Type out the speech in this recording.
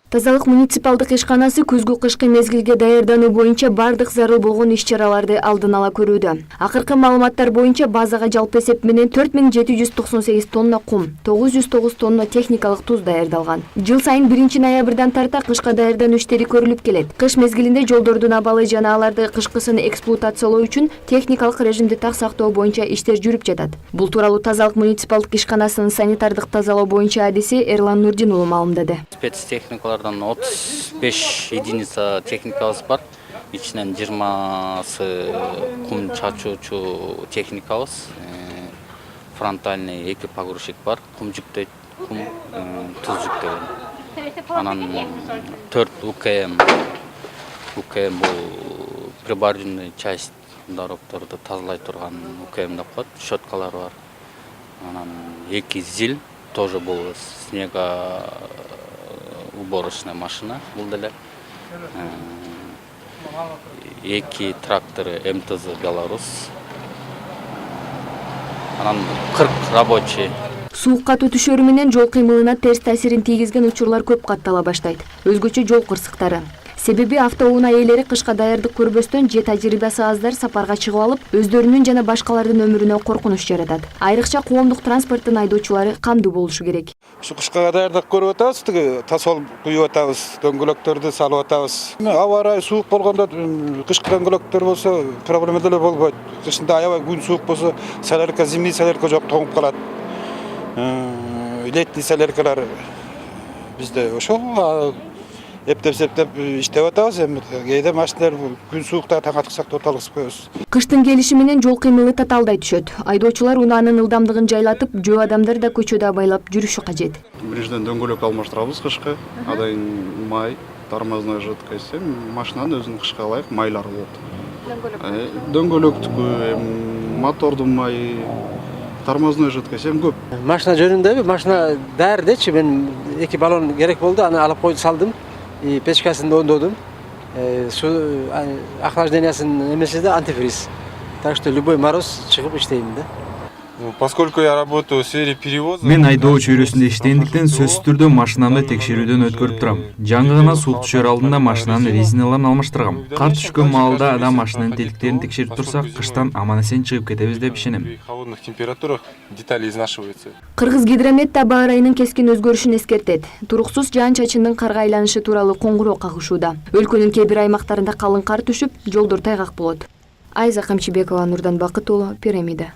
Тазалык муниципалдык ишканасы күзгү кышкы мезгилге даярдануу боюнча бардык зарыл болгон иш-чараларды алдын ала көрүүдө. Акыркы маалыматтар боюнча базага жалпы эсеп менен 4798 тонна кум, 909 тонна техникалык туз даярдалган. Жыл сайын 1-ноябрдан тарта кышка даярдануу иштери көрүлүп келет. Кыш мезгилинде жолдордун абалы жана аларды кышкысын эксплуатациялоо үчүн техникалык режимди так сактоо боюнча иштер жүрүп жатат. Бул тууралуу тазалык муниципалдык ишканасынын санитардык тазалоо боюнча адиси Эрлан Нурдин уулу маалымдады. Спецтехникалардан 35 единица техникабыз бар. İçinden 20-сы кум чачуучу техникабыз. Фронтальный 2 погрузчик бар. Кум жүктөйт, кум туз жүктөгөн. Анан 4 УКМ. УКМ бул прибордюрный часть дорогторду тазалай турган УКМ деп коет. Щеткалар бар. Анан 2 ЗИЛ тоже бул снега уборочная машина бул деле. 2 тракторы МТЗ Беларусь. Анан 40 рабочий. Суук катуу түшөрү менен жол кыймылына терс таасирин тийгизген учурлар көп каттала баштайт. Өзгөчө жол кырсыктары. Себеби автоунаа ээлери кышка даярдык көрбөстөн же тажрыйбасы аздар сапарга чыгып алып, өздөрүнүн жана башкалардын өмүрүнө коркунуч жаратат. Айрыкча коомдук транспорттун айдоочулары кандуу болушу керек. Şu kışka даярдык көрүп атабыз, тиги тасол куюп атабыз, дөңгөлөктөрдү салып атабыз. Аба ырайы суук болгондо кышкы дөңгөлөктөр болсо проблема деле болбойт. Кышында аябай күн суук болсо солярка, зимний солярка жок, тоңуп калат. Летний соляркалар бизде ошол эптеп иштеп атабыз. Эми кээде машиналар күн суукта таң аткысак токтолгузуп коебуз. Кыштын келиши менен жол кыймылы татаалдай түшөт. Айдоочулар унаанын ылдамдыгын жайлатып, жөө адамдар да көчөдө абайлап жүрүшү кажет. Биринчиден дөңгөлөк алмаштырабыз кышкы. Адан май, тормозная жидкость, машинанын өзүнүн кышка ылайык майлары болот. Дөңгөлөктүкү, мотордун майы, тормозной жидкость көп. Машина жөнүндө машина даярдечи, мен 2 баллон керек болду, аны алып койду, салдым. Печкасын ондодум. Охлаждениясын эмеси да антифриз. Так что любой мороз чыгып иштейм да. Поскольку я работаю в сфере перевоза, мен айдоо чөйрөсүндө иштегендиктен сөзсүз түрдө машинамды текшерүүдөн өткөрүп турам. Жаңы гана суук түшөр алдында машинанын резиналарын алмаштыргам. Кар түшкөн маалда адам машинанын тетиктерин текшерип турсак, кыштан аман-эсен чыгып кетебиз деп ишенем. при холодных температурах детали изнашиваются. Кыргыз гидромет аба ырайынын кескин өзгөрүшүн эскертет. Туруксуз жаан-чачындын карга айланышы тууралуу коңгуроо кагышууда. Өлкөнүн кээ бир аймактарында калың кар түшүп, жолдор тайгак болот. Айза Камчыбекова, Нурдан Бакыт уулу, Пирамида.